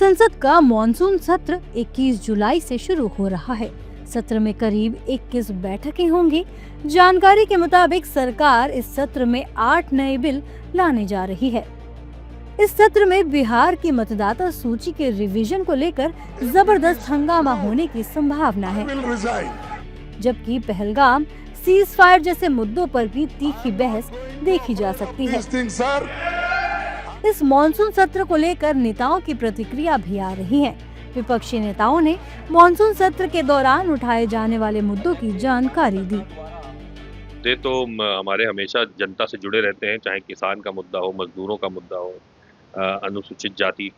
संसद का मॉनसून सत्र 21 जुलाई से शुरू हो रहा है। सत्र में करीब 21 बैठकें होंगी। जानकारी के मुताबिक सरकार इस सत्र में 8 नए बिल लाने जा रही है। इस सत्र में बिहार की मतदाता सूची के रिवीजन को लेकर जबरदस्त हंगामा होने की संभावना है, जबकि पहलगाम, सीज फायर जैसे मुद्दों पर भी तीखी बहस देखी जा सकती है। इस मॉनसून सत्र को लेकर नेताओं की प्रतिक्रिया भी आ रही है। विपक्षी नेताओं ने मॉनसून सत्र के दौरान उठाए जाने वाले मुद्दों की जानकारी दी। तो हमारे हमेशा जनता से जुड़े रहते हैं, चाहे किसान का मुद्दा हो, मजदूरों का मुद्दा हो, अनुसूचित जाति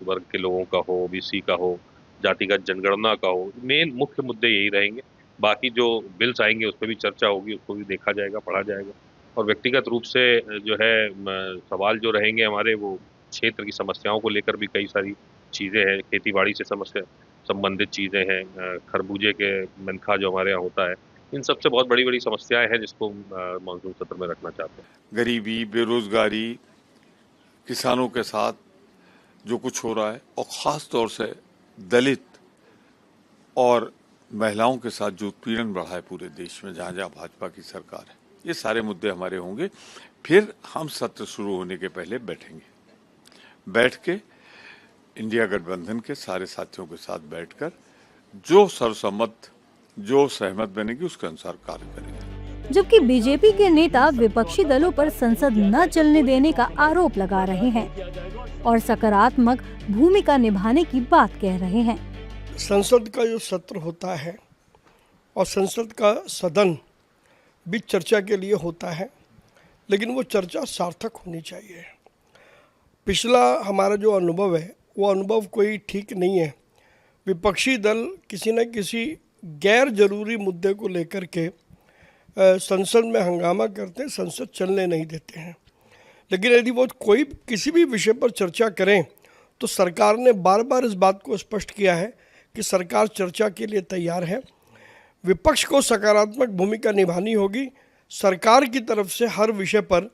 वर्ग के लोगों का हो, ओबीसी का हो, जातिगत जनगणना का हो। मेन मुख्य मुद्दे यही रहेंगे। बाकी जो बिल्स आएंगे उस पर भी चर्चा होगी, उसको भी देखा जाएगा, पढ़ा जाएगा। और व्यक्तिगत रूप से जो है सवाल जो रहेंगे हमारे, वो क्षेत्र की समस्याओं को लेकर भी कई सारी चीज़ें हैं। खेतीबाड़ी से समस्या संबंधित चीज़ें हैं, खरबूजे के मनखा जो हमारे यहाँ होता है, इन सबसे बहुत बड़ी बड़ी समस्याएं हैं जिसको मानसून सत्र में रखना चाहते हैं। गरीबी, बेरोजगारी, किसानों के साथ जो कुछ हो रहा है, और ख़ास तौर से दलित और महिलाओं के साथ जो उत्पीड़न बढ़ा है पूरे देश में, जहाँ जहाँ भाजपा की सरकार है, ये सारे मुद्दे हमारे होंगे। फिर हम सत्र शुरू होने के पहले बैठेंगे, बैठ के इंडिया गठबंधन के सारे साथियों के साथ बैठकर जो सर्वसम्मत, जो सहमत बनेगी उसके अनुसार कार्य करेंगे। जबकि बीजेपी के नेता विपक्षी दलों पर संसद न चलने देने का आरोप लगा रहे हैं और सकारात्मक भूमिका निभाने की बात कह रहे हैं। संसद का जो सत्र होता है और संसद का सदन भी चर्चा के लिए होता है, लेकिन वो चर्चा सार्थक होनी चाहिए। पिछला हमारा जो अनुभव है वो अनुभव कोई ठीक नहीं है। विपक्षी दल किसी न किसी गैर जरूरी मुद्दे को लेकर के संसद में हंगामा करते हैं, संसद चलने नहीं देते हैं। लेकिन यदि वो कोई किसी भी विषय पर चर्चा करें तो सरकार ने बार बार इस बात को स्पष्ट किया है कि सरकार चर्चा के लिए तैयार है। विपक्ष को सकारात्मक भूमिका निभानी होगी। सरकार की तरफ से हर विषय पर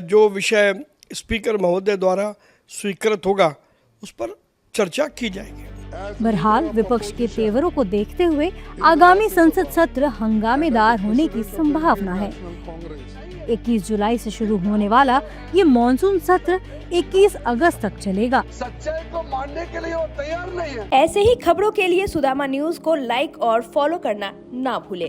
जो विषय स्पीकर महोदय द्वारा स्वीकृत होगा उस पर चर्चा की जाएगी। बहरहाल विपक्ष के तेवरों को देखते हुए आगामी संसद सत्र हंगामेदार होने की संभावना है। 21 जुलाई से शुरू होने वाला ये मॉनसून सत्र 21 अगस्त तक चलेगा। सच्चाई को मानने के लिए वो तैयार नहीं है। ऐसे ही खबरों के लिए सुदामा न्यूज को लाइक और फॉलो करना ना भूलें।